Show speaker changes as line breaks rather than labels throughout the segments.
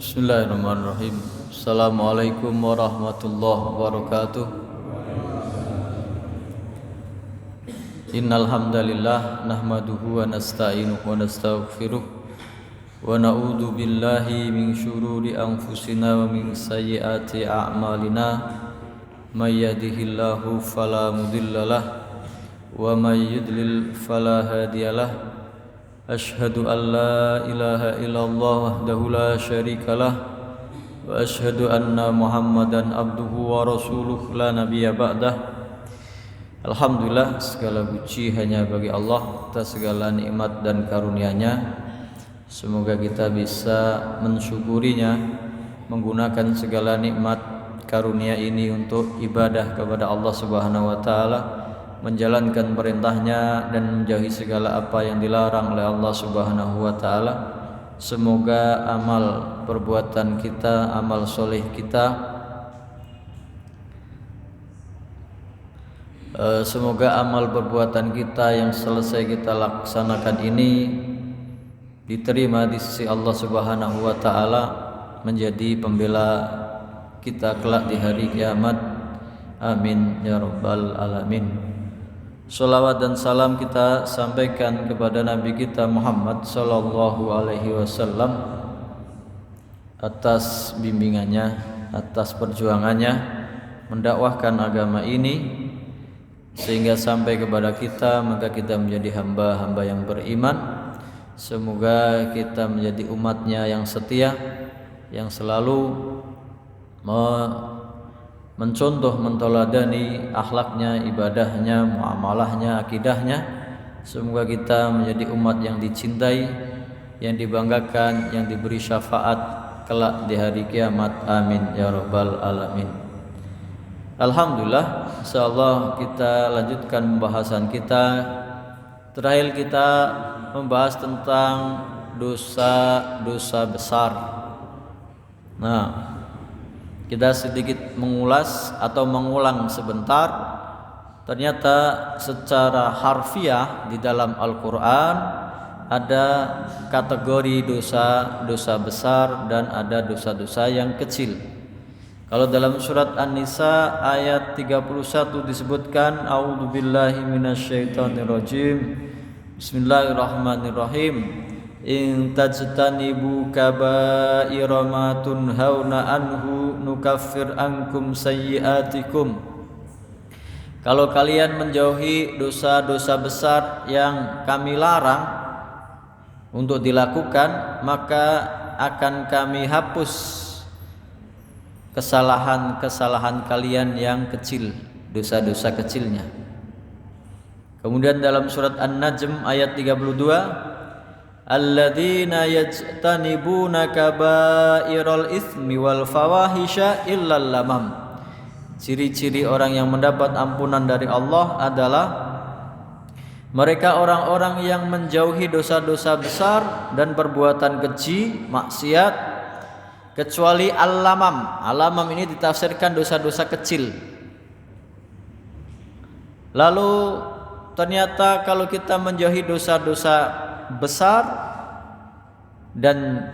Bismillahirrahmanirrahim. Assalamualaikum warahmatullahi wabarakatuh. Innal hamdalillah nahmaduhu wa nasta'inuhu wa nastaghfiruh wa na'udzu billahi min syururi anfusina wa min sayyiati a'malina. May yahdihillahu fala mudhillalah wa may yudlil fala hadiyalah. Ashhadu an la ilaha illallah wahdahu la syarikalah wa ashhadu anna Muhammadan abduhu wa rasuluh la nabiyya ba'dah. Alhamdulillah, segala puji hanya bagi Allah atas segala nikmat dan karunia-Nya. Semoga kita bisa mensyukurinya, menggunakan segala nikmat karunia ini untuk ibadah kepada Allah Subhanahu wa taala, menjalankan perintahnya dan menjauhi segala apa yang dilarang oleh Allah Subhanahu wa taala. Semoga amal perbuatan kita, amal soleh kita, semoga amal perbuatan kita yang selesai kita laksanakan ini diterima di sisi Allah Subhanahu wa taala, menjadi pembela kita kelak di hari kiamat. Amin ya rabbal alamin. Salawat dan salam kita sampaikan kepada Nabi kita Muhammad sallallahu alaihi wasallam atas bimbingannya, atas perjuangannya mendakwahkan agama ini sehingga sampai kepada kita, maka kita menjadi hamba-hamba yang beriman. Semoga kita menjadi umatnya yang setia, yang selalu mencontoh, mentoladani akhlaknya, ibadahnya, muamalahnya, akidahnya. Semoga kita menjadi umat yang dicintai, yang dibanggakan, yang diberi syafaat kelak di hari kiamat. Amin ya rabbal alamin. Alhamdulillah, insyaallah kita lanjutkan pembahasan kita. Terakhir kita membahas tentang dosa-dosa besar. Kita sedikit mengulas atau mengulang sebentar. Ternyata secara harfiah di dalam Al-Quran ada kategori dosa-dosa besar dan ada dosa-dosa yang kecil. Kalau dalam surat An-Nisa ayat 31 disebutkan, A'udzubillahi minasyaitonirrajim, Bismillahirrahmanirrahim. In tajtanibu kaba'ira ma tunhauna anhu nukaffir ankum sayyi'atikum. Kalau kalian menjauhi dosa-dosa besar yang kami larang untuk dilakukan, maka akan kami hapus kesalahan-kesalahan kalian yang kecil, dosa-dosa kecilnya. Kemudian dalam surat An-Najm ayat 32, alladzina yajtanibuna kabairal itsmi wal fawahisha illal lamam. Ciri-ciri orang yang mendapat ampunan dari Allah adalah mereka orang-orang yang menjauhi dosa-dosa besar dan perbuatan keji, maksiat, kecuali al-lamam. Al-lamam ini ditafsirkan dosa-dosa kecil. Lalu ternyata kalau kita menjauhi dosa-dosa besar dan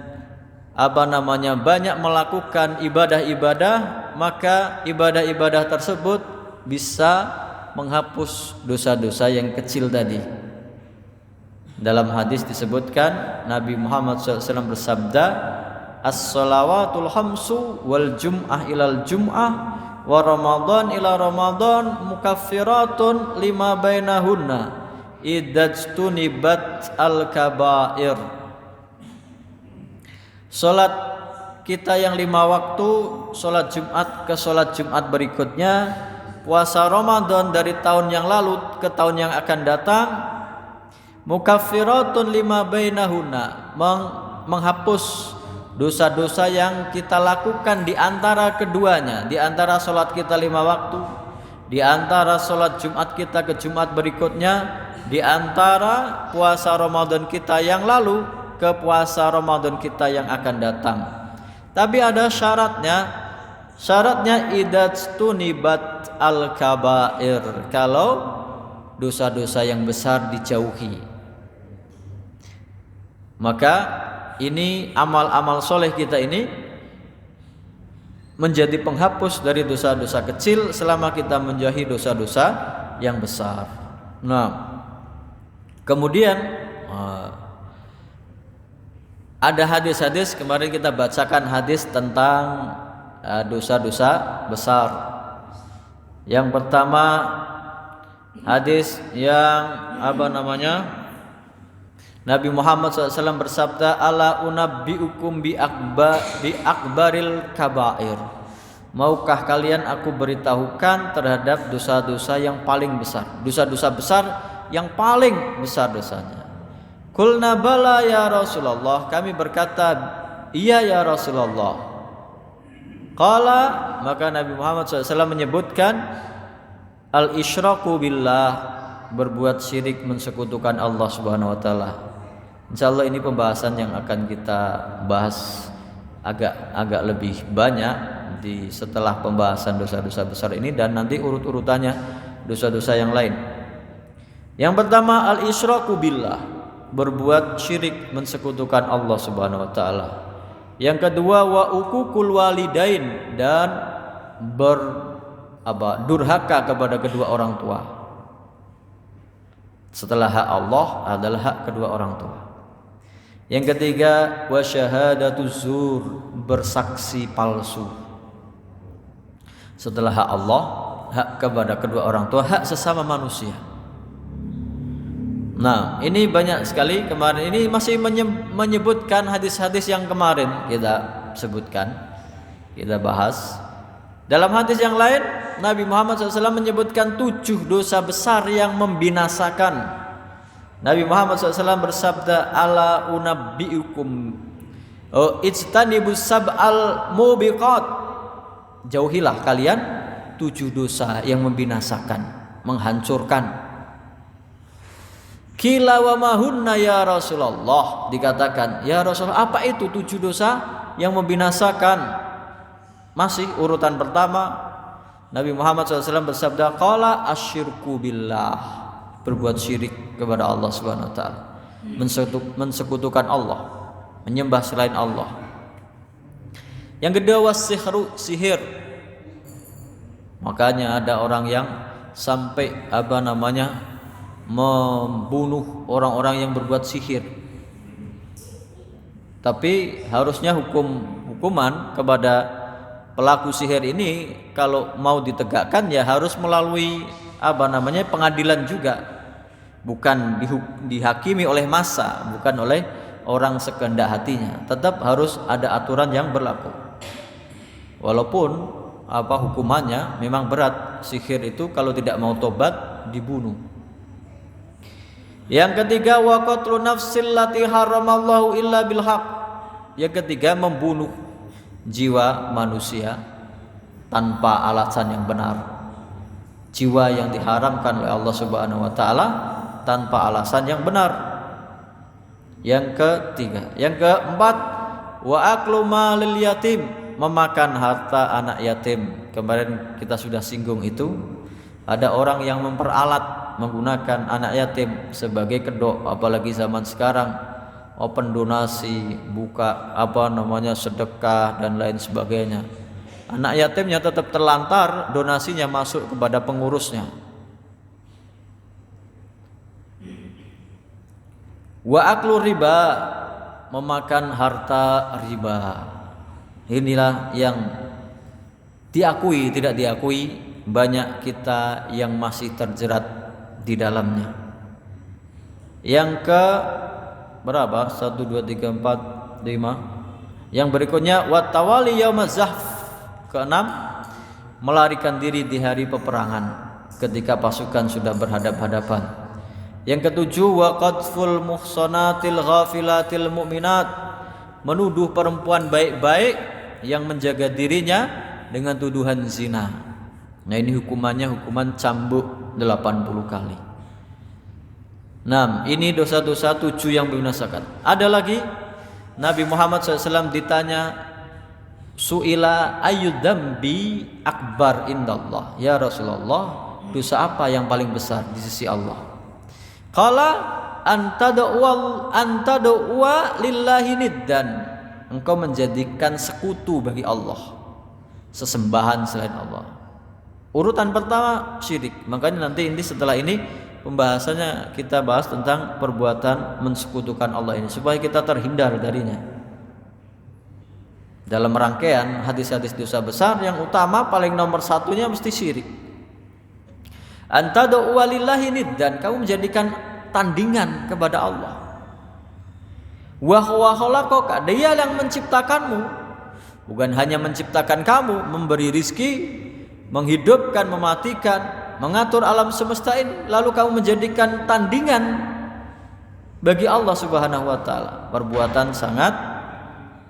banyak melakukan ibadah-ibadah, maka ibadah-ibadah tersebut bisa menghapus dosa-dosa yang kecil tadi. Dalam hadis disebutkan Nabi Muhammad SAW bersabda, as-salawatul khamsu wal jum'ah ilal jum'ah wa ramadhan ila ramadhan mukaffiratun lima bainahunna idajtunibat al-kabair. Salat kita yang 5 waktu, salat Jumat ke salat Jumat berikutnya, puasa Ramadan dari tahun yang lalu ke tahun yang akan datang, mukaffiratun lima bainahunna, menghapus dosa-dosa yang kita lakukan di antara keduanya, di antara salat kita 5 waktu, di antara salat Jumat kita ke Jumat berikutnya, di antara puasa Ramadan kita yang lalu ke puasa Ramadan kita yang akan datang. Tapi ada syaratnya. Syaratnya idajtunibat al-kabair, kalau dosa-dosa yang besar dijauhi. Maka ini amal-amal soleh kita ini menjadi penghapus dari dosa-dosa kecil selama kita menjauhi dosa-dosa yang besar. Nah, kemudian ada hadis-hadis, kemarin kita bacakan hadis tentang dosa-dosa besar. Yang pertama hadis yang Nabi Muhammad SAW bersabda, ala unabbiukum bi akbaril kabair. Maukah kalian aku beritahukan terhadap dosa-dosa yang paling besar, dosa-dosa besar yang paling besar dosanya. Qulna bala ya Rasulullah, kami berkata iya ya Rasulullah. Qala, maka Nabi Muhammad SAW menyebutkan al-isyraku billah, berbuat syirik, mensekutukan Allah Subhanahu wa taala. Insyaallah ini pembahasan yang akan kita bahas agak lebih banyak di setelah pembahasan dosa-dosa besar ini, dan nanti urut-urutannya dosa-dosa yang lain. Yang pertama al-isyraku billah, berbuat syirik, mensekutukan Allah Subhanahu wa taala. Yang kedua wa uququl walidain, dan durhaka kepada kedua orang tua. Setelah hak Allah adalah hak kedua orang tua. Yang ketiga wa syahadatuz zur, bersaksi palsu. Setelah hak Allah, hak kepada kedua orang tua, hak sesama manusia. Nah, ini banyak sekali. Kemarin ini masih menyebutkan hadis-hadis yang kemarin kita sebutkan, kita bahas. Dalam hadis yang lain, Nabi Muhammad SAW menyebutkan 7 dosa besar yang membinasakan. Nabi Muhammad SAW bersabda, ala unabbiukum ijtanibus sab'al mubiqat, jauhilah kalian 7 dosa yang membinasakan, menghancurkan. Qila wa mahunna ya Rasulullah, dikatakan ya Rasulullah, apa itu 7 dosa yang membinasakan? Masih urutan pertama, Nabi Muhammad SAW bersabda, qala asyirku billah, berbuat syirik kepada Allah Subhanahu wa taala, mensekutukan Allah, menyembah selain Allah. Yang kedua wasihru, sihir. Makanya ada orang yang sampai membunuh orang-orang yang berbuat sihir. Tapi harusnya hukuman kepada pelaku sihir ini kalau mau ditegakkan ya harus melalui pengadilan juga, bukan dihakimi oleh massa, bukan oleh orang sekehendak hatinya. Tetap harus ada aturan yang berlaku. Walaupun hukumannya memang berat, sihir itu kalau tidak mau tobat dibunuh. Yang ketiga wa qatlu nafsil lati haramallahu illa bil haq. Yang ketiga membunuh jiwa manusia tanpa alasan yang benar. Jiwa yang diharamkan oleh Allah Subhanahu wa taala tanpa alasan yang benar. Yang ketiga, yang keempat wa aklu malil yatim, memakan harta anak yatim. Kemarin kita sudah singgung itu. Ada orang yang memperalat menggunakan anak yatim sebagai kedok, apalagi zaman sekarang open donasi, buka sedekah dan lain sebagainya. Anak yatimnya tetap terlantar, donasinya masuk kepada pengurusnya. Wa aklu riba, memakan harta riba. Inilah yang diakui tidak diakui, banyak kita yang masih terjerat di dalamnya. Yang ke berapa? 1 2 3 4 5. Yang berikutnya wa tawali yaumaz zahf. Keenam, melarikan diri di hari peperangan ketika pasukan sudah berhadap-hadapan. Yang ketujuh wa qadful muhsanatil ghafilatil mu'minat, menuduh perempuan baik-baik yang menjaga dirinya dengan tuduhan zina. Nah, ini hukumannya hukuman cambuk 80 kali. 6. Ini dosa-dosa 7 yang membinasakan. Ada lagi, Nabi Muhammad SAW ditanya, su'ila ayyudzambi akbar indallah, ya Rasulullah, dosa apa yang paling besar di sisi Allah? Qala antada'wa lillahi niddan, engkau menjadikan sekutu bagi Allah. sesembahan selain Allah. Urutan pertama syirik. Makanya nanti setelah ini pembahasannya kita bahas tentang perbuatan mensekutukan Allah ini supaya kita terhindar darinya. Dalam rangkaian hadis-hadis dosa besar yang utama paling nomor satunya mesti syirik. Antadu walillahi niddan, kamu menjadikan tandingan kepada Allah. Wa huwa khalaqaka, dia yang menciptakanmu. Bukan hanya menciptakan kamu, memberi rizki, menghidupkan, mematikan, mengatur alam semesta ini, lalu kamu menjadikan tandingan bagi Allah Subhanahu wa taala. Perbuatan sangat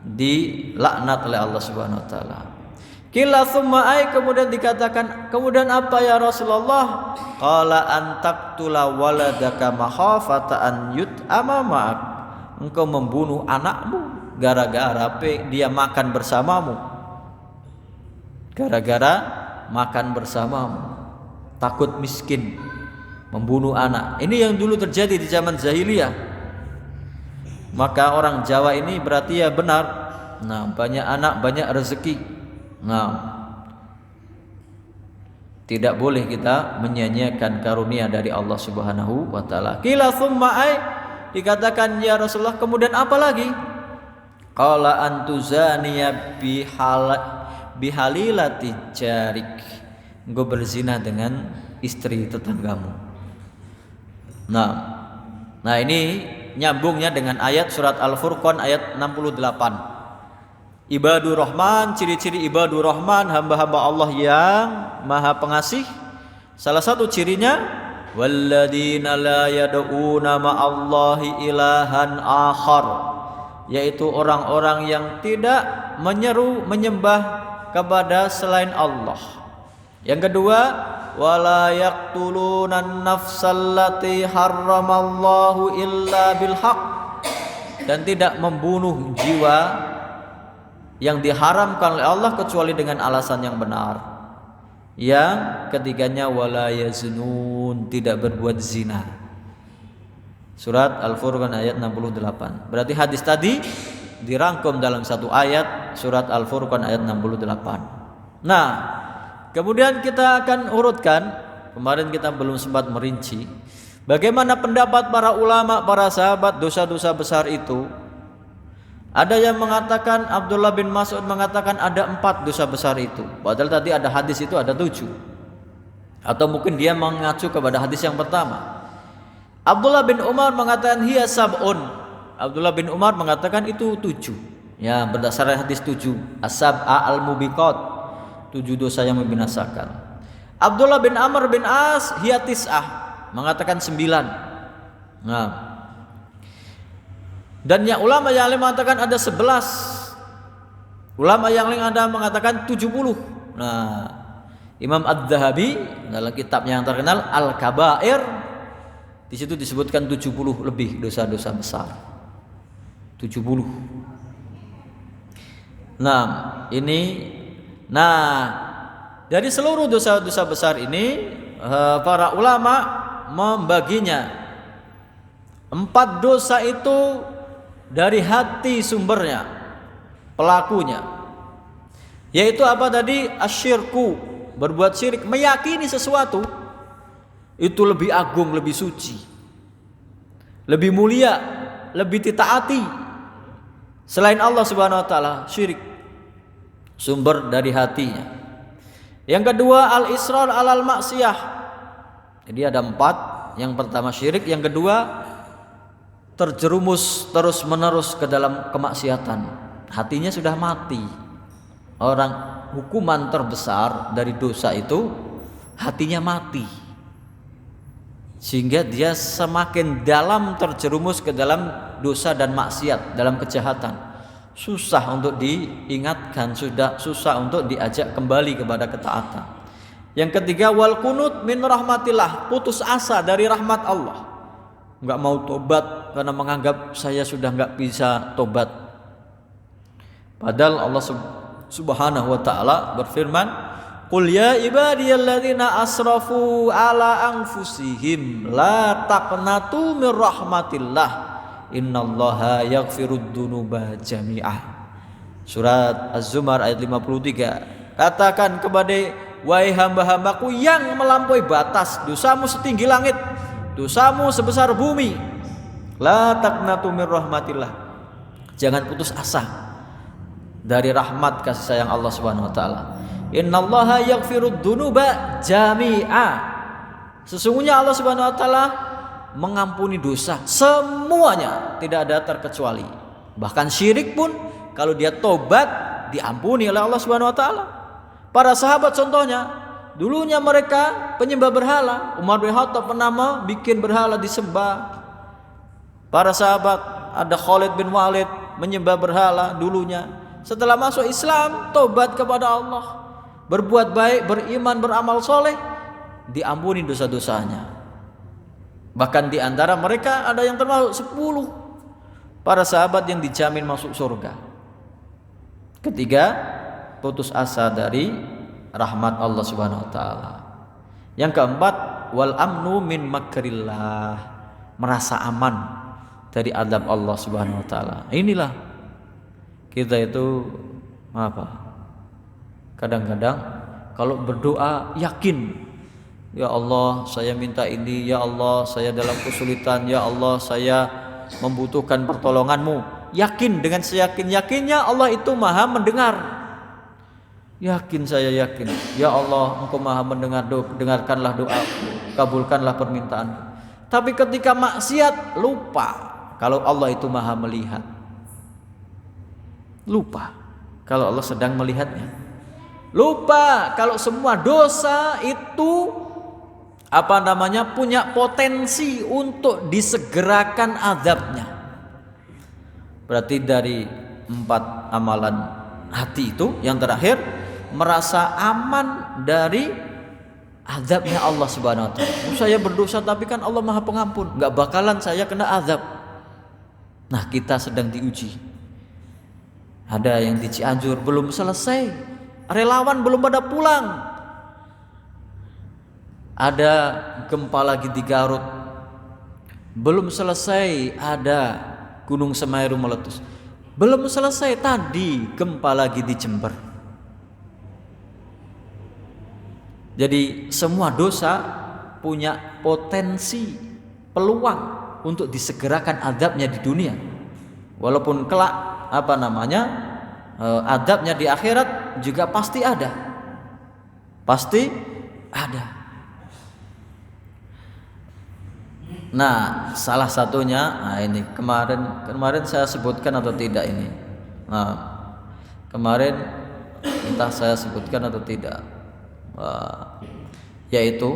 dilaknat oleh Allah Subhanahu wa taala. Qila tsumma ay, kemudian dikatakan, kemudian apa ya Rasulullah? Qala an taqtula waladaka makhafata an yut'ama ma'ak. Engkau membunuh anakmu gara-gara dia makan bersamamu. Gara-gara makan bersamamu. Takut miskin, membunuh anak. Ini yang dulu terjadi di zaman jahiliyah. Maka orang Jawa ini berarti ya benar. Nah, banyak anak banyak rezeki. Nah, tidak boleh kita menyia-nyiakan karunia dari Allah Subhanahu wa taala. Qila tsumma ay, dikatakan ya Rasulullah, kemudian apa lagi? Qala antuzaniya bihalilati jarik. Engkau berzina dengan istri tetanggamu. Nah ini nyambungnya dengan ayat surat Al-Furqan ayat 68. Ibadur Rahman, ciri-ciri Ibadur Rahman, hamba-hamba Allah yang Maha Pengasih. Salah satu cirinya walladzina la yad'una ma'allahi ilahan akhar, yaitu orang-orang yang tidak menyeru menyembah kepada selain Allah. Yang kedua, wala yaqtulunan nafsallati harramallahu illa bil haqq, dan tidak membunuh jiwa yang diharamkan oleh Allah kecuali dengan alasan yang benar. Yang ketiganya wala yaznun, tidak berbuat zina. Surat Al-Furqan ayat 68. Berarti hadis tadi dirangkum dalam satu ayat surat Al-Furqan ayat 68. Nah, kemudian kita akan urutkan, kemarin kita belum sempat merinci bagaimana pendapat para ulama, para sahabat dosa-dosa besar itu. Ada yang mengatakan, Abdullah bin Mas'ud mengatakan ada 4 dosa besar itu. Padahal tadi ada hadis itu ada 7. Atau mungkin dia mengacu kepada hadis yang pertama. Abdullah bin Umar mengatakan hiya sab'un. Abdullah bin Umar mengatakan itu 7. Ya, berdasarkan hadis 7. As-sab'a al-mubiqat, 7 dosa yang membinasakan. Abdullah bin Amr bin As hiya tis'ah, mengatakan 9. Nah, dan yang ulama yang lain mengatakan ada 11. Ulama yang lain ada mengatakan 70. Nah, Imam Adz-Dzahabi dalam kitab yang terkenal Al-Kabair, di situ disebutkan 70 lebih dosa-dosa besar. 70. Nah, dari seluruh dosa-dosa besar ini para ulama membaginya. 4 dosa itu dari hati sumbernya, pelakunya, yaitu apa tadi? Asyirku, berbuat syirik, meyakini sesuatu itu lebih agung, lebih suci, lebih mulia, lebih ditaati selain Allah Subhanahu wa taala. Syirik sumber dari hatinya. Yang kedua, al-israr alal maksiyah. Jadi ada 4. Yang pertama syirik, yang kedua terjerumus terus menerus ke dalam kemaksiatan, hatinya sudah mati. Orang hukuman terbesar dari dosa itu hatinya mati, sehingga dia semakin dalam terjerumus ke dalam dosa dan maksiat, dalam kejahatan. Susah untuk diingatkan, sudah susah untuk diajak kembali kepada ketaatan. Yang ketiga, wal qunut min rahmatillah, putus asa dari rahmat Allah. Enggak mau tobat karena menganggap saya sudah enggak bisa tobat. Padahal Allah Subhanahu wa taala berfirman, "Qul ya ibadiyalladzina asrafu ala anfusihim la taqnatu mir rahmatillah innallaha yaghfirud dzunuba jami'ah." Surat Az-Zumar ayat 53. Katakan kepada wahai hamba-hambaku yang melampaui batas, dosamu setinggi langit, dosamu sebesar bumi. La taqnatu min rahmatillah. Jangan putus asa dari rahmat kasih sayang Allah Subhanahu wa taala. Innallaha yaghfirud dzunuba jami'a. Sesungguhnya Allah Subhanahu wa taala mengampuni dosa semuanya, tidak ada terkecuali. Bahkan syirik pun kalau dia tobat diampuni oleh Allah Subhanahu wa taala. Para sahabat contohnya, dulunya mereka penyembah berhala. Umar bin Khattab pernah bikin berhala disembah. Para sahabat, ada Khalid bin Walid menyembah berhala dulunya. Setelah masuk Islam, tobat kepada Allah, berbuat baik, beriman, beramal soleh, diampuni dosa-dosanya. Bahkan di antara mereka ada yang termasuk 10 para sahabat yang dijamin masuk surga. Ketiga, putus asa dari rahmat Allah Subhanahu wa taala. Yang keempat, wal amnu min makrillah, merasa aman dari azab Allah Subhanahu wa taala. Inilah kita itu apa? Kadang-kadang kalau berdoa yakin, ya Allah saya minta ini, ya Allah saya dalam kesulitan, ya Allah saya membutuhkan pertolonganmu. Yakin, dengan seyakin-yakinnya Allah itu maha mendengar. Yakin, saya yakin, ya Allah Engkau maha mendengar, dengarkanlah doa, kabulkanlah permintaan. Tapi ketika maksiat, lupa kalau Allah itu maha melihat. Lupa kalau Allah sedang melihatnya. Lupa kalau semua dosa itu punya potensi untuk disegerakan azabnya. Berarti dari 4 amalan hati itu yang terakhir, merasa aman dari azabnya Allah Subhanahu wa taala. Saya berdosa tapi kan Allah Maha Pengampun, enggak bakalan saya kena azab. Nah, kita sedang diuji. Ada yang di Cianjur belum selesai, relawan belum pada pulang. Ada gempa lagi di Garut, belum selesai ada Gunung Semeru meletus, belum selesai tadi gempa lagi di Jember. Jadi semua dosa punya potensi, peluang untuk disegerakan azabnya di dunia. Walaupun kelak azabnya di akhirat juga pasti ada. Pasti ada. Nah, salah satunya, ini kemarin saya sebutkan atau tidak ini. Nah, kemarin entah saya sebutkan atau tidak, yaitu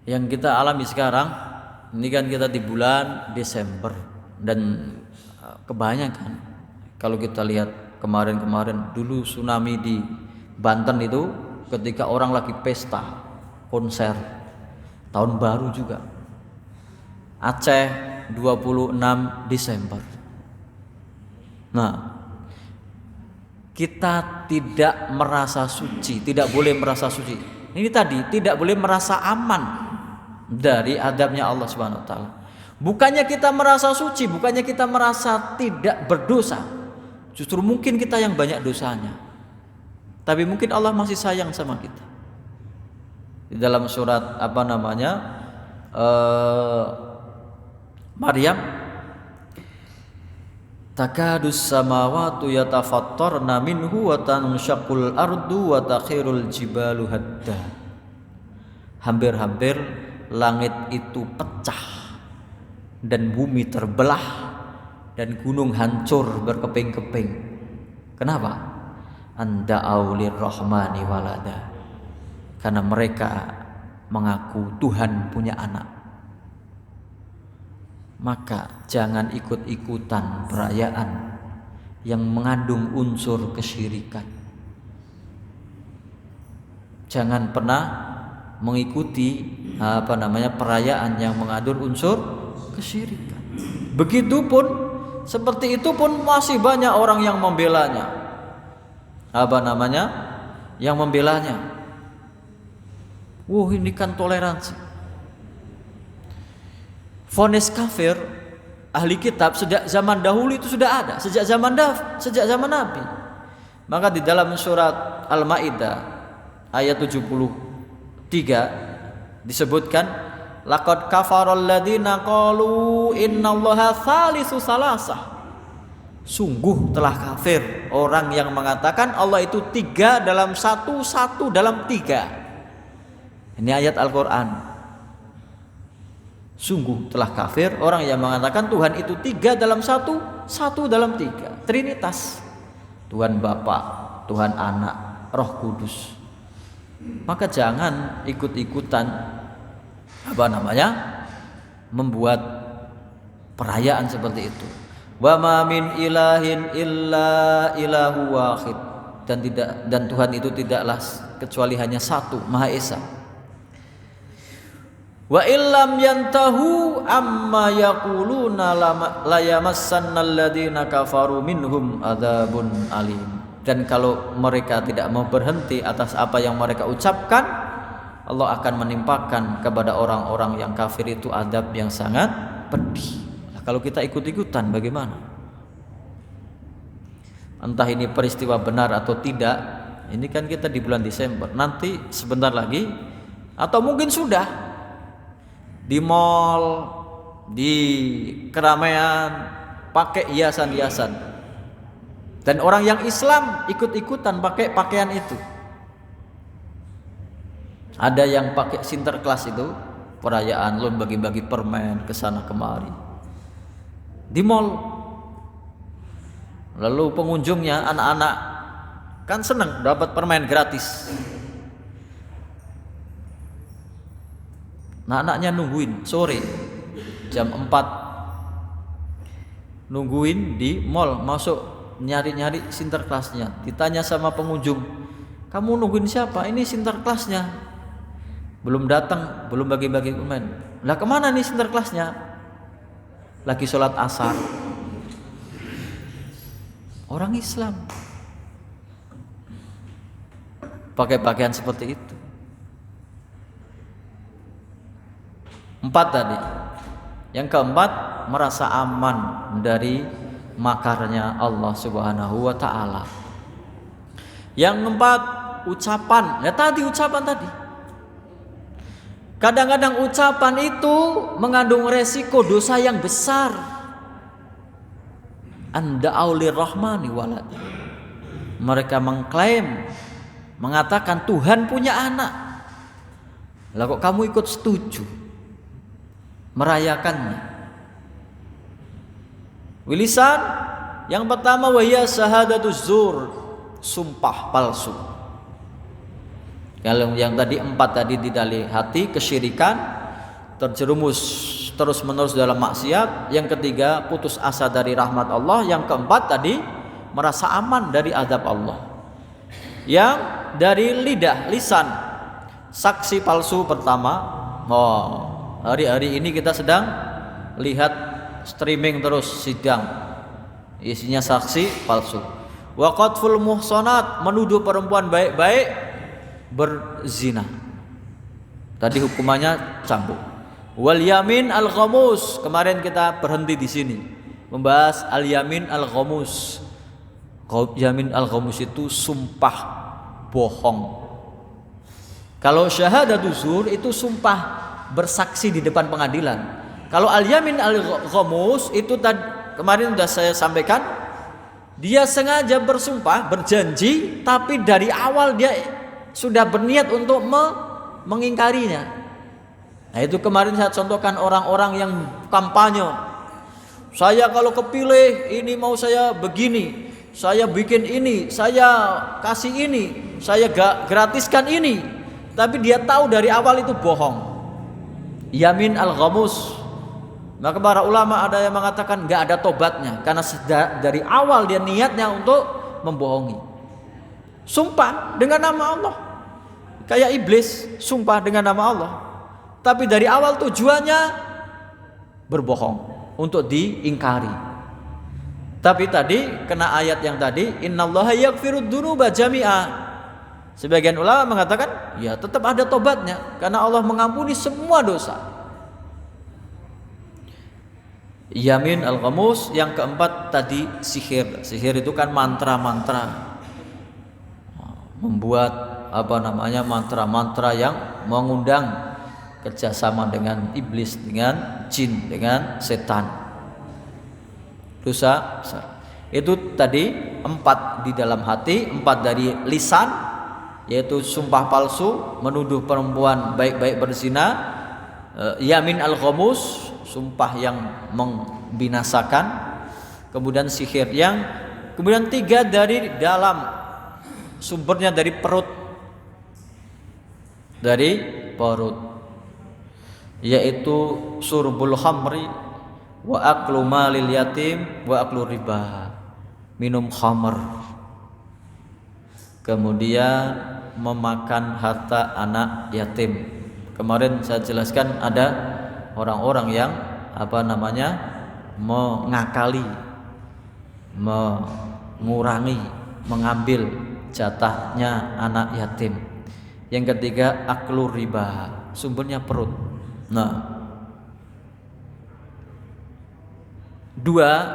yang kita alami sekarang. Ini kan kita di bulan Desember dan kebanyakan kalau kita lihat kemarin dulu tsunami di Banten itu ketika orang lagi pesta konser tahun baru juga. Aceh 26 Desember. Nah, kita tidak merasa suci, tidak boleh merasa suci. Ini tadi tidak boleh merasa aman dari azabnya Allah Subhanahu wa taala. Bukannya kita merasa suci, bukannya kita merasa tidak berdosa. Justru mungkin kita yang banyak dosanya. Tapi mungkin Allah masih sayang sama kita. Di dalam surat Maryam, takadus samawati yatafattarna minhu wa tanshaqqul ardu wa takhirul jibalu hadda. Hampir-hampir langit itu pecah dan bumi terbelah dan gunung hancur berkeping-keping. Kenapa? Anda'au lirrahmani walada. Karena mereka mengaku Tuhan punya anak. Maka jangan ikut-ikutan perayaan yang mengandung unsur kesyirikan. Jangan pernah mengikuti perayaan yang mengandung unsur kesyirikan. Begitupun seperti itu pun masih banyak orang yang membelanya. Yang membelanya. Ini kan toleransi. Vonis kafir ahli kitab sejak zaman dahulu itu sudah ada, sejak zaman Nabi. Maka di dalam surat Al-Maidah ayat 73 disebutkan, laqad kafaral ladzina qalu innallaha tsalitsu salasah. Sungguh telah kafir orang yang mengatakan Allah itu 3 dalam 1, 1 dalam 3. Ini ayat Al-Quran. Sungguh telah kafir orang yang mengatakan Tuhan itu 3 dalam 1, 1 dalam 3. Trinitas. Tuhan Bapa, Tuhan Anak, Roh Kudus. Maka jangan ikut-ikutan membuat perayaan seperti itu. Wa ma min ilahin illa ilahu wahid, dan Tuhan itu tidaklah kecuali hanya satu, Maha Esa. Wa illam yantahu amma yaquluna la yamassannal ladzina kafaru minhum adzabun alim. Dan kalau mereka tidak mau berhenti atas apa yang mereka ucapkan, Allah akan menimpakan kepada orang-orang yang kafir itu azab yang sangat pedih. Kalau kita ikut-ikutan bagaimana? Entah ini peristiwa benar atau tidak. Ini kan kita di bulan Desember. Nanti sebentar lagi, atau mungkin sudah, di mall, di keramaian pakai hiasan-hiasan. Dan orang yang Islam ikut-ikutan pakai pakaian itu. Ada yang pakai Sinterklas itu, perayaan lo bagi-bagi permen ke sana kemari. Di mall, lalu pengunjungnya anak-anak kan seneng dapat permen gratis. Nah, anaknya nungguin sore jam 4, nungguin di mall, masuk nyari-nyari Sinterklasnya. Ditanya sama pengunjung, kamu nungguin siapa? Ini Sinterklasnya, belum datang, belum bagi-bagi permen. Lah kemana nih Sinterklasnya? Lagi sholat asar. Orang Islam pakai pakaian seperti itu. 4 tadi. Yang keempat, merasa aman dari makarnya Allah Subhanahu wa ta'ala. Yang keempat, ucapan. Ya tadi ucapan tadi. Kadang-kadang ucapan itu mengandung resiko dosa yang besar. Anda aulir rahmani walad. Mereka mengklaim, mengatakan Tuhan punya anak. Lah kok kamu ikut setuju merayakannya? Wilisan yang pertama, wahya syahadatuz zur, sumpah palsu. Kalau yang tadi 4 tadi di dalam hati, kesyirikan, terjerumus terus-menerus dalam maksiat. Yang ketiga, putus asa dari rahmat Allah. Yang keempat tadi, merasa aman dari azab Allah. Yang dari lidah, lisan, saksi palsu pertama. Hari-hari ini kita sedang lihat streaming terus sidang, isinya saksi palsu. Wa qadful muhsanat, menuduh perempuan baik-baik berzina. Tadi hukumannya cambuk. Wal yamin al ghamus, kemarin kita berhenti di sini membahas al yamin al ghamus. Yamin al ghamus itu sumpah bohong. Kalau syahadatuz zur itu sumpah bersaksi di depan pengadilan. Kalau al yamin al ghamus itu tadi kemarin sudah saya sampaikan, dia sengaja bersumpah, berjanji, tapi dari awal dia sudah berniat untuk mengingkarinya. Nah itu kemarin saya contohkan orang-orang yang kampanye. Saya kalau kepilih ini mau saya begini, saya bikin ini, saya kasih ini, saya gratiskan ini. Tapi dia tahu dari awal itu bohong. Yamin al-ghamus. Maka para ulama ada yang mengatakan nggak ada tobatnya, karena dari awal dia niatnya untuk membohongi. Sumpah dengan nama Allah, kayak iblis sumpah dengan nama Allah, tapi dari awal tujuannya berbohong untuk diingkari. Tapi tadi kena ayat yang tadi, innallaha yaghfirud dzunuba jami'a. Sebagian ulama mengatakan ya tetap ada tobatnya, karena Allah mengampuni semua dosa. Yamin al-ghamus. Yang keempat tadi sihir. Sihir itu kan mantra-mantra. membuat mantra-mantra yang mengundang kerjasama dengan iblis, dengan jin, dengan setan. Dosa besar. Itu tadi 4 di dalam hati, 4 dari lisan, yaitu sumpah palsu, menuduh perempuan baik-baik berzina, yamin al-ghamus, sumpah yang membinasakan, kemudian sihir, kemudian 3 dari dalam, sumbernya dari perut, yaitu surbul khamri wa aklu malil yatim wa aklu riba, minum khamr, kemudian memakan harta anak yatim. Kemarin saya jelaskan ada orang-orang yang mengakali, mengurangi, mengambil jatahnya anak yatim. Yang ketiga aklu riba, sumbernya perut. Nah,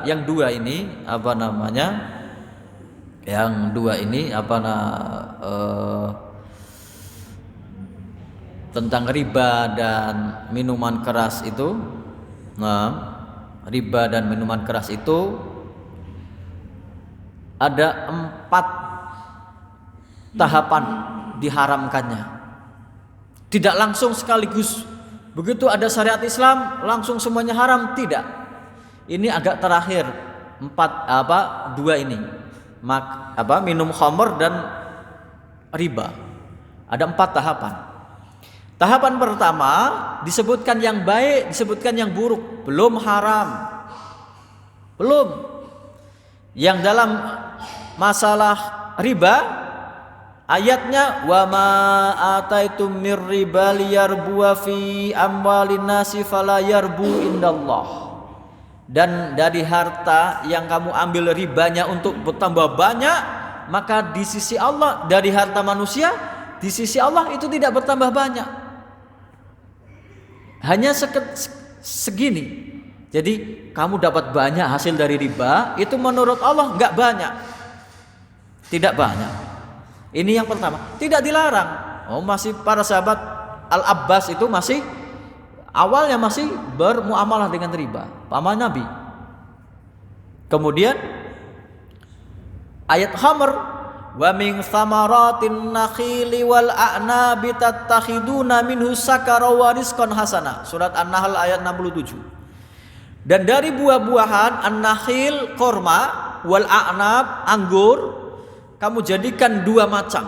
yang dua ini tentang riba dan minuman keras itu. Nah, riba dan minuman keras itu ada 4 tahapan diharamkannya. Tidak langsung sekaligus begitu ada syariat Islam langsung semuanya haram, tidak. Ini agak terakhir 2 ini. Minum khamr dan riba. Ada 4 tahapan. Tahapan pertama disebutkan yang baik, disebutkan yang buruk, belum haram. Belum. Yang dalam masalah riba, ayatnya wa ma ataitum mir riba liyarbuwa fi amwalin nasi fala yarbu indallah. Dan dari harta yang kamu ambil ribanya untuk bertambah banyak, maka di sisi Allah, dari harta manusia di sisi Allah itu tidak bertambah banyak, hanya segini. Jadi kamu dapat banyak hasil dari riba, itu menurut Allah enggak banyak, tidak banyak. Ini yang pertama, tidak dilarang. Masih para sahabat Al-Abbas itu awalnya masih bermuamalah dengan riba, paman Nabi. Kemudian ayat khamr, wa min thamaratin nakhili wal a'nabi tattakhiduna minhu sakara wa rizqan hasana. Surat An-Nahl ayat 67. Dan dari buah-buahan an-nakhil korma, wal a'nab anggur, kamu jadikan 2 macam.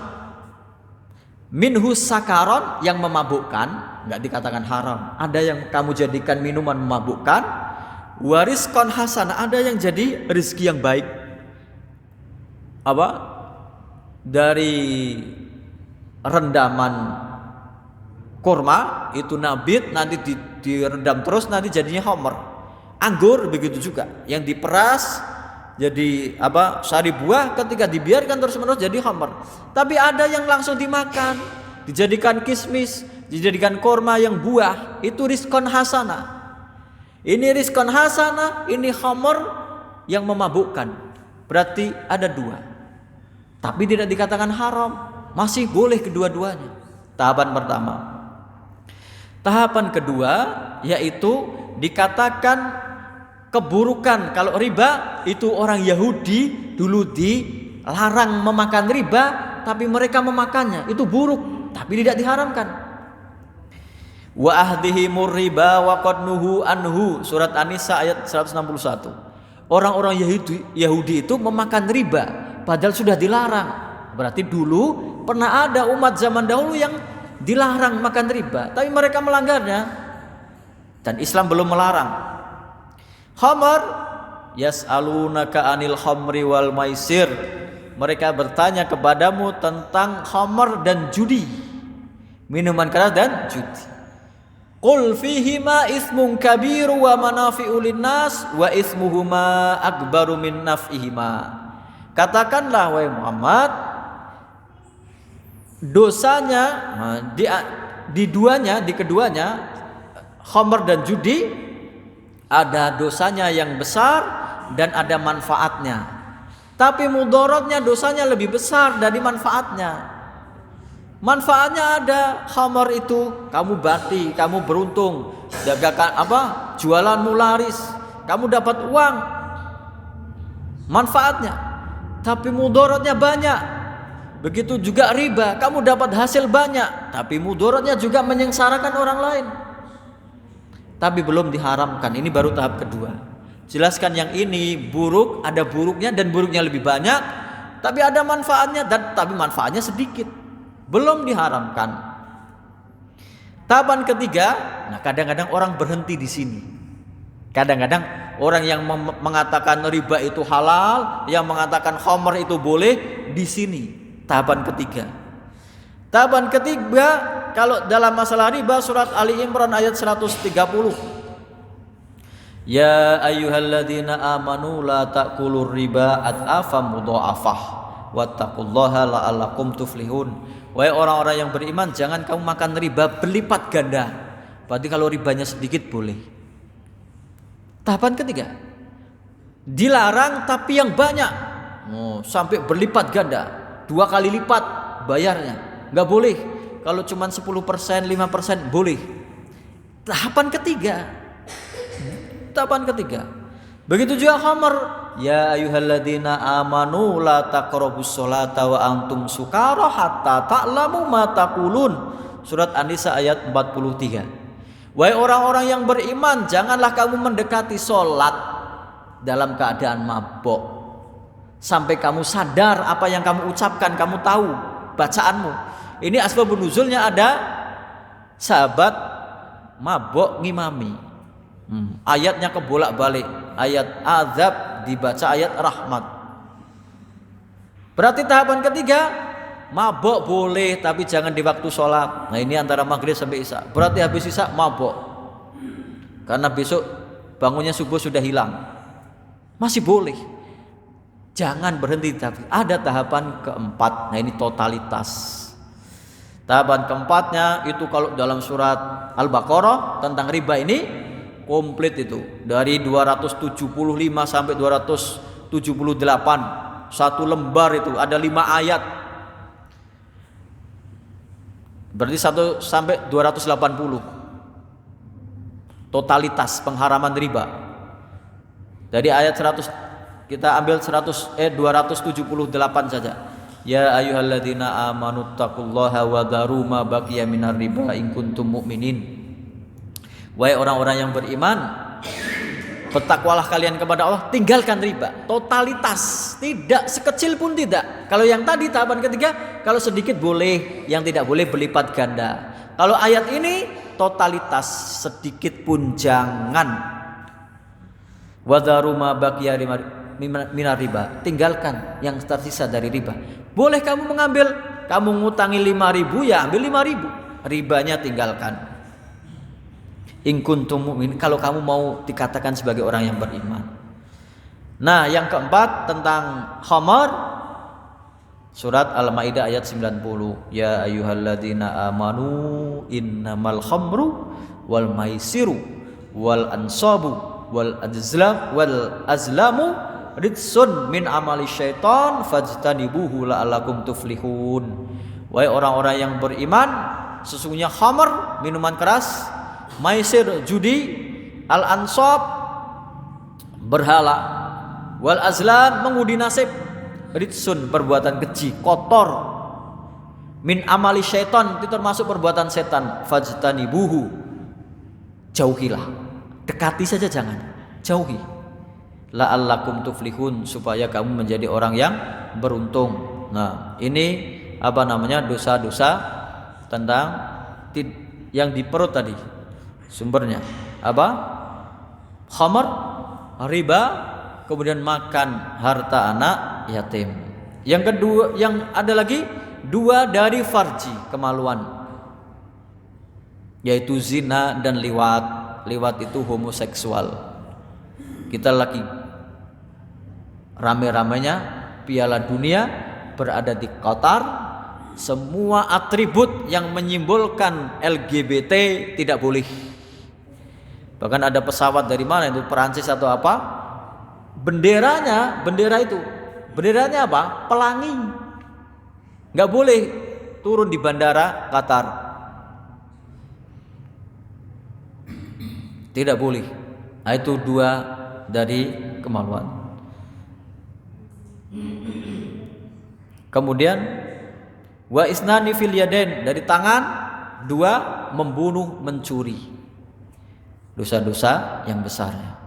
Minhu sakaron, yang memabukkan, enggak dikatakan haram. Ada yang kamu jadikan minuman memabukkan, warizqan hasanah, ada yang jadi rezeki yang baik. Dari rendaman kurma itu nabit, nanti direndam terus, nanti jadinya khamr. Anggur begitu juga, yang diperas jadi sari buah, ketika dibiarkan terus-menerus jadi khamr. Tapi ada yang langsung dimakan, dijadikan kismis, dijadikan kurma yang buah, itu rizqan hasanah. Ini rizqan hasanah, ini khamr yang memabukkan. Berarti ada 2. Tapi tidak dikatakan haram, masih boleh kedua-duanya. Tahapan pertama. Tahapan kedua yaitu dikatakan keburukan. Kalau riba itu orang Yahudi dulu dilarang memakan riba, tapi mereka memakannya, itu buruk, tapi tidak diharamkan. Wa ahdihimur riba wa qad nuhu anhu, surat An-Nisa ayat 161. Orang-orang Yahudi itu memakan riba padahal sudah dilarang. Berarti dulu pernah ada umat zaman dahulu yang dilarang makan riba, tapi mereka melanggarnya, dan Islam belum melarang. Khamr, yas'alunaka anil khamri wal maisir, mereka bertanya kepadamu tentang khamr dan judi, minuman keras dan judi. Qul fihima ismun kabiru wa manafi'u linnas wa ismuhuma akbaru min naf'ihima. Katakanlah wahai Muhammad, dosanya di keduanya khamr dan judi, ada dosanya yang besar dan ada manfaatnya. Tapi mudaratnya, dosanya lebih besar dari manfaatnya. Manfaatnya ada. Khamar itu kamu bati, kamu beruntung, dagangkan jualanmu laris, kamu dapat uang. Manfaatnya. Tapi mudaratnya banyak. Begitu juga riba, kamu dapat hasil banyak, tapi mudaratnya juga menyengsarakan orang lain. Tapi belum diharamkan. Ini baru tahap kedua. Jelaskan yang ini buruk, ada buruknya dan buruknya lebih banyak, tapi ada manfaatnya tapi manfaatnya sedikit. Belum diharamkan. Tahapan ketiga, nah kadang-kadang orang berhenti di sini. Kadang-kadang orang yang mengatakan riba itu halal, yang mengatakan khamr itu boleh, di sini. Tahapan ketiga. Tahapan ketiga, kalau dalam masalah riba, surat Ali Imran ayat 130. Ya ayyuhalladzina amanu la ta'kulur riba ad'afam mudha'afah wattaqullaha la'allakum tuflihun. Wahai orang-orang yang beriman, jangan kamu makan riba berlipat ganda. Berarti kalau ribanya sedikit boleh. Tahapan ketiga, dilarang tapi yang banyak, sampai berlipat ganda, 2 kali lipat bayarnya. Nggak boleh. Kalau cuma 10%, 5% boleh. Tahapan ketiga. Begitu juga khamar. Ya ayyuhalladzina amanu la taqrabus sholata wa antum sukara hatta ta'lamu ma taqulun. Surat An-Nisa ayat 43. Wahai orang-orang yang beriman, janganlah kamu mendekati sholat dalam keadaan mabuk sampai kamu sadar apa yang kamu ucapkan, kamu tahu bacaanmu. Ini asbabun nuzulnya ada sahabat mabuk ngimami. Ayatnya kebolak-balik, ayat azab dibaca ayat rahmat. Berarti tahapan ketiga, mabuk boleh tapi jangan di waktu sholat. Nah ini antara maghrib sampai isya. Berarti habis isya mabuk, karena besok bangunnya subuh sudah hilang. Masih boleh. Jangan berhenti. Tapi ada tahapan keempat. Nah ini totalitas. Tahapan keempatnya itu kalau dalam surat Al-Baqarah tentang riba ini komplit itu, dari 275 sampai 278, satu lembar itu ada 5 ayat. Berarti 1 sampai 280 totalitas pengharaman riba. Dari ayat 100 kita ambil 278 saja. Ya ayyuhalladzina amanu taqullaha wa dharu ma baqiya minar riba in kuntum mu'minin. Wahai orang-orang yang beriman, bertakwalah kalian kepada Allah, tinggalkan riba. Totalitas, tidak sekecil pun tidak. Kalau yang tadi tahapan ketiga, kalau sedikit boleh, yang tidak boleh berlipat ganda. Kalau ayat ini totalitas, sedikit pun jangan. Wadharu ma baqiya minar riba, tinggalkan yang tersisa dari riba. Boleh kamu mengambil, kamu ngutangi 5.000 ya ambil 5.000, ribanya tinggalkan. In kuntum mu'min, kalau kamu mau dikatakan sebagai orang yang beriman. Nah, yang keempat tentang khamar, surat Al-Maidah ayat 90. Ya ayyuhalladzina amanu innamal khamru wal maisiru wal ansabu wal azlamu ridsun min amali syaitan fajtanibuhu la'allakum tuflihun. Wahai orang-orang yang beriman, sesungguhnya khamar, minuman keras, maisir, judi, al-ansab, berhala, wal azlam, mengundi nasib, ridsun, perbuatan keji, kotor, min amali syaitan, itu termasuk perbuatan setan, fajtanibuhu, jauhilah, dekati saja jangan, jauhi, la'allakum tuflihun, supaya kamu menjadi orang yang beruntung. Nah ini dosa-dosa tentang yang di perut tadi. Sumbernya apa? Khamar, riba, kemudian makan harta anak yatim. Yang kedua, yang ada lagi 2 dari farji, kemaluan, yaitu zina dan liwat. Liwat itu homoseksual. Kita lagi rame-ramenya Piala Dunia berada di Qatar, semua atribut yang menyimbolkan LGBT tidak boleh. Bahkan ada pesawat dari mana itu, Perancis atau apa, benderanya apa? Pelangi. Nggak boleh turun di bandara Qatar. Tidak boleh. Nah, itu 2 dari kemaluan. Kemudian wa isnani fil yadain, dari tangan 2 membunuh, mencuri. Dosa-dosa yang besarnya.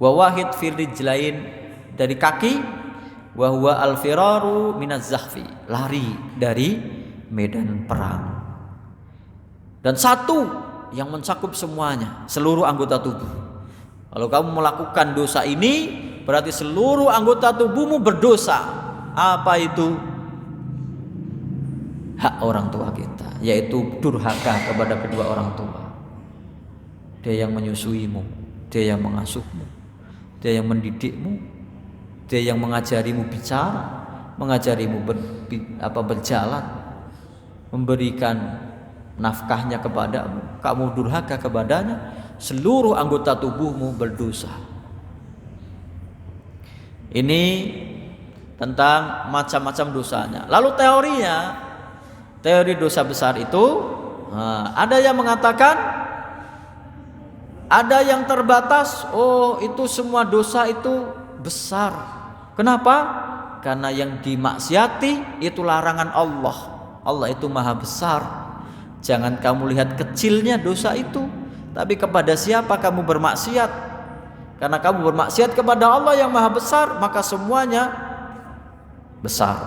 Wa wahid fil rijlain, dari kaki, wa huwa al firaru minaz zahfi, lari dari medan perang. Dan 1 yang mencakup semuanya, seluruh anggota tubuh. Kalau kamu melakukan dosa ini, berarti seluruh anggota tubuhmu berdosa. Apa itu? Hak orang tua kita, yaitu durhaka kepada kedua orang tua. Dia yang menyusuimu, dia yang mengasuhmu, dia yang mendidikmu, dia yang mengajarimu bicara, mengajarimu berjalan, memberikan nafkahnya kepadamu. Kamu durhaka kepadanya, seluruh anggota tubuhmu berdosa. Ini tentang macam-macam dosanya. Lalu teori dosa besar itu, ada yang mengatakan, ada yang terbatas. Oh, itu semua dosa itu besar. Kenapa? Karena yang dimaksiati itu larangan Allah. Allah itu maha besar. Jangan kamu lihat kecilnya dosa itu, tapi kepada siapa kamu bermaksiat. Karena kamu bermaksiat kepada Allah yang maha besar, maka semuanya besar.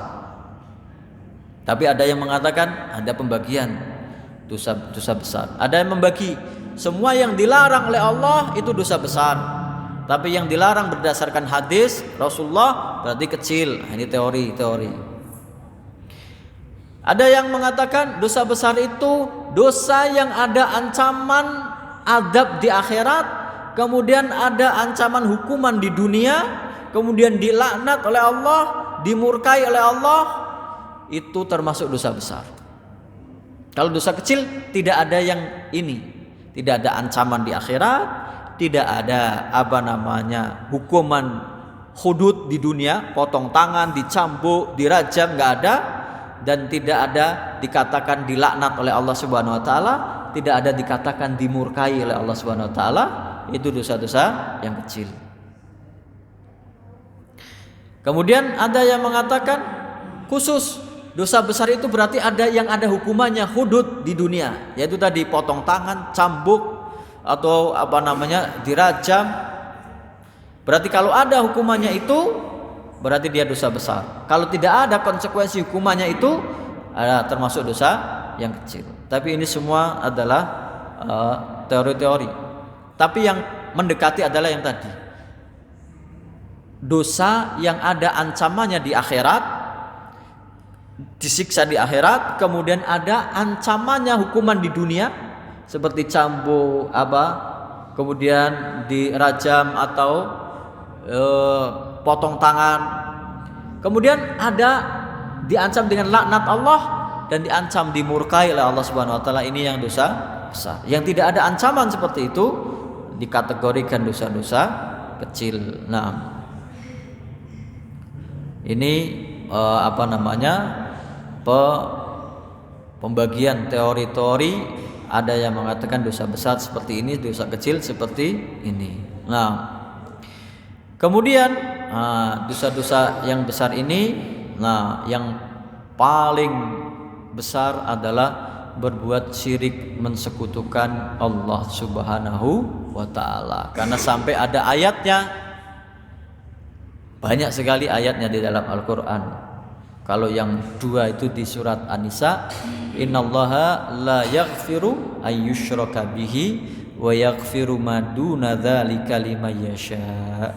Tapi ada yang mengatakan ada pembagian dosa besar. Ada yang membagi semua yang dilarang oleh Allah itu dosa besar, tapi yang dilarang berdasarkan hadis Rasulullah berarti kecil. Ini teori. Ada yang mengatakan dosa besar itu dosa yang ada ancaman azab di akhirat, kemudian ada ancaman hukuman di dunia, kemudian dilaknat oleh Allah, dimurkai oleh Allah. Itu termasuk dosa besar. Kalau dosa kecil tidak ada yang ini, tidak ada ancaman di akhirat, tidak ada hukuman hudud di dunia, potong tangan, dicambuk, dirajam, nggak ada. Dan tidak ada dikatakan dilaknat oleh Allah Subhanahu wa taala, tidak ada dikatakan dimurkai oleh Allah Subhanahu wa taala. Itu dosa-dosa yang kecil. Kemudian ada yang mengatakan khusus dosa besar itu berarti ada yang ada hukumannya hudud di dunia, yaitu tadi potong tangan, cambuk, atau dirajam. Berarti kalau ada hukumannya itu berarti dia dosa besar. Kalau tidak ada konsekuensi hukumannya itu termasuk dosa yang kecil. Tapi ini semua adalah teori-teori. Tapi yang mendekati adalah yang tadi. Dosa yang ada ancamannya di akhirat, disiksa di akhirat, kemudian ada ancamannya hukuman di dunia seperti cambuk, kemudian dirajam atau potong tangan. Kemudian ada diancam dengan laknat Allah dan diancam dimurkai oleh Allah Subhanahu wa taala. Ini yang dosa besar. Yang tidak ada ancaman seperti itu dikategorikan dosa-dosa kecil. Nah, ini pembagian teori-teori. Ada yang mengatakan dosa besar seperti ini, dosa kecil seperti ini. Nah, kemudian dosa-dosa yang besar ini, yang paling besar adalah berbuat syirik, mensekutukan Allah Subhanahu wa taala. Karena sampai ada ayatnya, banyak sekali ayatnya di dalam Al-Qur'an. Kalau yang 2 itu di surat An-Nisa, innallaha la yaghfiru ayyushraka bihi wa yaghfiru ma duna dzalika liman yasha.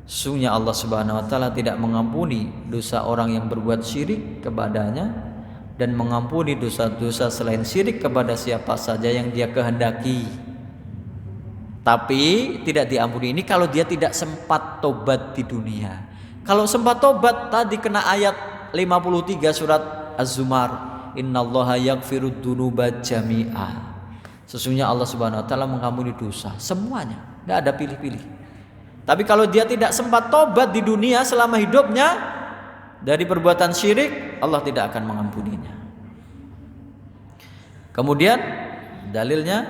Sesungguhnya Allah Subhanahu wa taala tidak mengampuni dosa orang yang berbuat syirik kepadanya dan mengampuni dosa-dosa selain syirik kepada siapa saja yang Dia kehendaki. Tapi tidak diampuni ini kalau dia tidak sempat tobat di dunia. Kalau sempat tobat tadi kena ayat 53 surat Az-Zumar, innallaha yaghfirud dzunuba jami'a. Sesungguhnya Allah Subhanahu wa taala mengampuni dosa semuanya, enggak ada pilih-pilih. Tapi kalau dia tidak sempat tobat di dunia selama hidupnya dari perbuatan syirik, Allah tidak akan mengampuninya. Kemudian dalilnya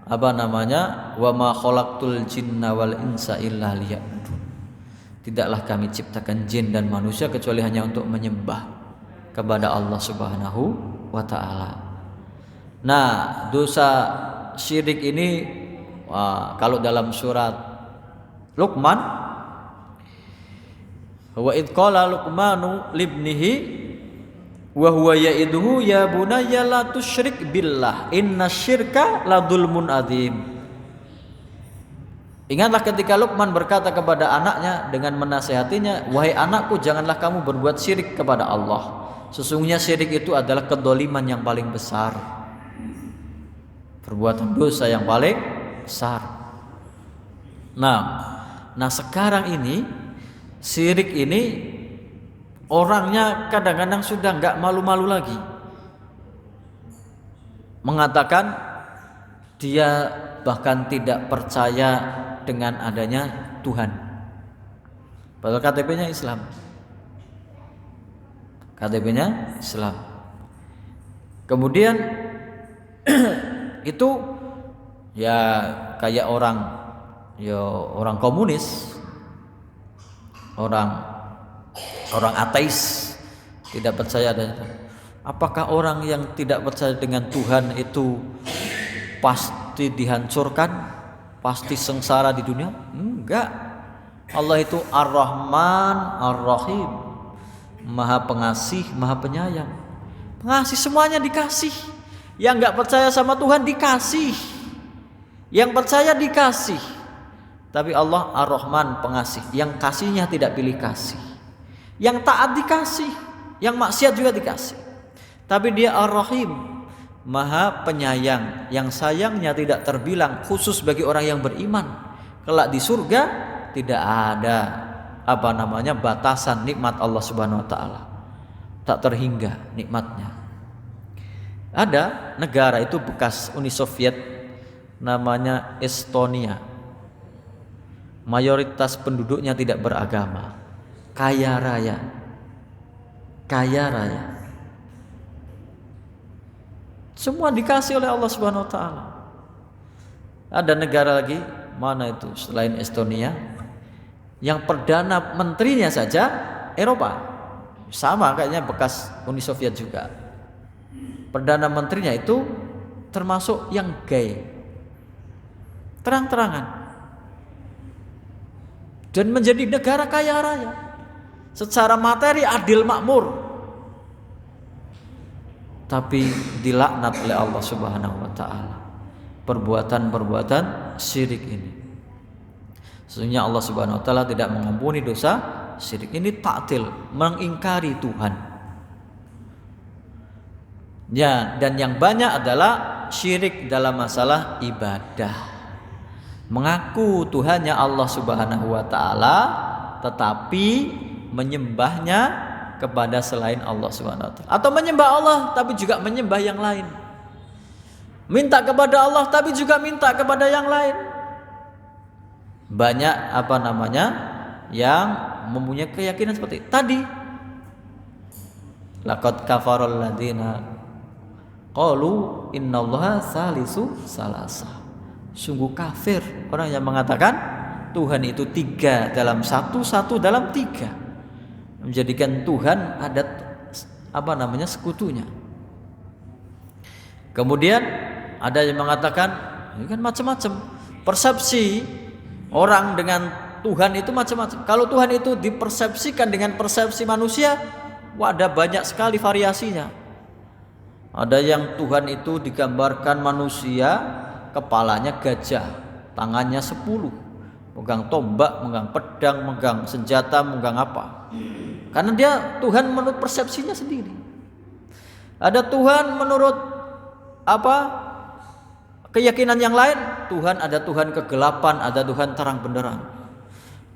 wa ma khalaqtul jinna wal insa illa liya'budun. Tidaklah kami ciptakan jin dan manusia kecuali hanya untuk menyembah kepada Allah Subhanahu wa taala. Nah, dosa syirik ini kalau dalam surat Luqman, wa id qala Luqmanu libnihi wa huwa ya'iduhu ya bunayya la tusyrik billah innasyirka la dzulmun adzim. Ingatlah ketika Luqman berkata kepada anaknya dengan menasihatinya, wahai anakku, janganlah kamu berbuat syirik kepada Allah. Sesungguhnya syirik itu adalah kedoliman yang paling besar, perbuatan dosa yang paling besar. Nah sekarang ini syirik ini orangnya kadang-kadang sudah enggak malu-malu lagi mengatakan dia bahkan tidak percaya dengan adanya Tuhan. Padahal KTP-nya Islam. KTP-nya Islam. Kemudian itu ya kayak orang komunis, orang ateis, tidak percaya dengan Tuhan. Apakah orang yang tidak percaya dengan Tuhan itu pasti dihancurkan, pasti sengsara di dunia? Enggak. Allah itu Ar-Rahman Ar-Rahim, Maha Pengasih, Maha Penyayang. Pengasih semuanya dikasih. Yang enggak percaya sama Tuhan dikasih, yang percaya dikasih. Tapi Allah Ar-Rahman Pengasih, yang kasihnya tidak pilih kasih. Yang taat dikasih, yang maksiat juga dikasih. Tapi dia Ar-Rahim, Maha Penyayang, yang sayangnya tidak terbilang, khusus bagi orang yang beriman. Kelak di surga tidak ada batasan nikmat Allah Subhanahu wa taala. Tak terhingga nikmatnya. Ada negara itu bekas Uni Soviet namanya Estonia. Mayoritas penduduknya tidak beragama. Kaya raya. Semua dikasih oleh Allah Subhanahu wa taala. Ada negara lagi, mana itu selain Estonia, yang perdana menterinya saja Eropa. Sama kayaknya bekas Uni Soviet juga. Perdana menterinya itu termasuk yang gay. Terang-terangan. Dan menjadi negara kaya raya. Secara materi adil makmur. Tapi dilaknat oleh Allah Subhanahu wa taala. Perbuatan-perbuatan syirik ini. Sesungguhnya Allah Subhanahu wa taala tidak mengampuni dosa syirik. Ini ta'til, mengingkari Tuhan. Ya, dan yang banyak adalah syirik dalam masalah ibadah. Mengaku Tuhannya Allah Subhanahu wa taala tetapi menyembahnya kepada selain Allah Subhanahu wa taala. Atau menyembah Allah tapi juga menyembah yang lain. Minta kepada Allah tapi juga minta kepada yang lain. Banyak yang mempunyai keyakinan seperti tadi. Laqad kafaral ladzina qalu innallaha salisu salasa. Sungguh kafir orang yang mengatakan Tuhan itu 3 dalam 1, 1 dalam 3. Menjadikan Tuhan ada sekutunya. Kemudian ada yang mengatakan ini kan macam-macam. Persepsi orang dengan Tuhan itu macam-macam. Kalau Tuhan itu dipersepsikan dengan persepsi manusia, ada banyak sekali variasinya. Ada yang Tuhan itu digambarkan manusia, kepalanya gajah, tangannya 10, megang tombak, megang pedang, megang senjata, megang apa. Karena dia Tuhan menurut persepsinya sendiri. Ada Tuhan menurut keyakinan yang lain. Tuhan ada Tuhan kegelapan, ada Tuhan terang benderang.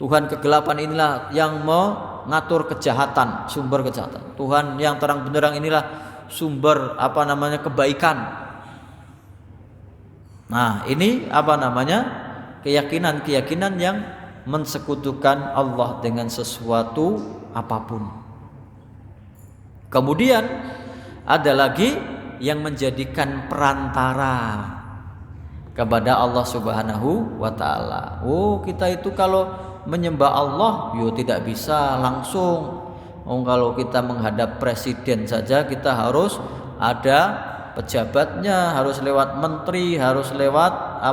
Tuhan kegelapan inilah yang mengatur kejahatan, sumber kejahatan. Tuhan yang terang benderang inilah sumber kebaikan. Nah, ini keyakinan yang mensekutukan Allah dengan sesuatu apapun. Kemudian ada lagi yang menjadikan perantara kepada Allah Subhanahu wa taala. Oh, kita itu kalau menyembah Allah tidak bisa langsung. Kalau kita menghadap presiden saja kita harus ada pejabatnya, harus lewat menteri, harus lewat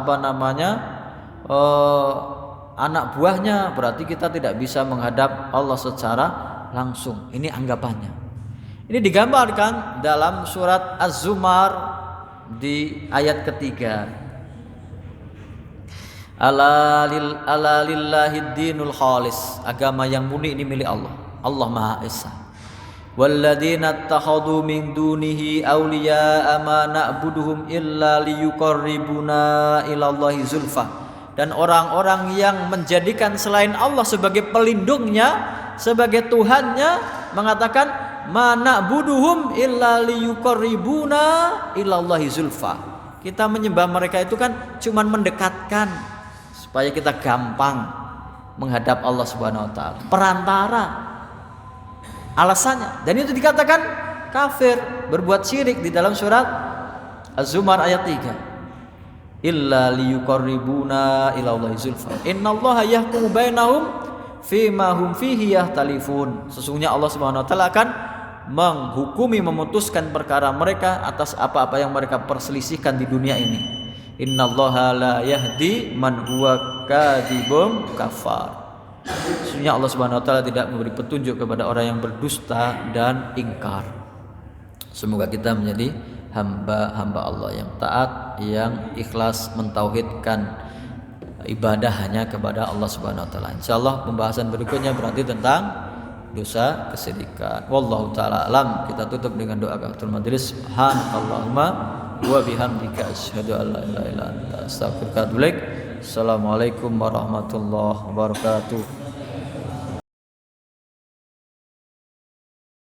anak buahnya. Berarti kita tidak bisa menghadap Allah secara langsung. Ini anggapannya. Ini digambarkan dalam surat Az-Zumar di ayat ketiga. Ala lillahid dinul khalis. Agama yang murni ini milik Allah. Allah Maha Esa. Walladzina ittakhadhu min dunihi awliya'a ma na'buduhum illa liyuqarribuna ilallahi zulfa. Dan orang-orang yang menjadikan selain Allah sebagai pelindungnya, sebagai Tuhannya, mengatakan ma na'buduhum illa liyuqarribuna ilallahi zulfa. Kita menyembah mereka itu kan cuman mendekatkan supaya kita gampang menghadap Allah Subhanahu wa taala. Perantara alasannya, dan itu dikatakan kafir, berbuat syirik di dalam surat Az-Zumar ayat 3. Illa liyuqarribuna ilallahi zulfa. Innallaha yahkumu bainahum fima hum fihi yahtalifun. Sesungguhnya Allah Subhanahu wa taala akan menghukumi, memutuskan perkara mereka atas apa-apa yang mereka perselisihkan di dunia ini. Innallaha la yahdi man huwa kadzibun kafar. Sesungguhnya Allah Subhanahu wa taala tidak memberi petunjuk kepada orang yang berdusta dan ingkar. Semoga kita menjadi hamba-hamba Allah yang taat, yang ikhlas mentauhidkan ibadah hanya kepada Allah Subhanahu wa taala. Insyaallah pembahasan berikutnya berarti tentang dosa kesyirikan. Wallahu taala alam. Kita tutup dengan doa kafaratul majelis. Subhanallahumma wa bihamdika asyhadu an la ilaha illa anta astaghfiruka wa atubu ilaik. Assalamualaikum warahmatullahi wabarakatuh.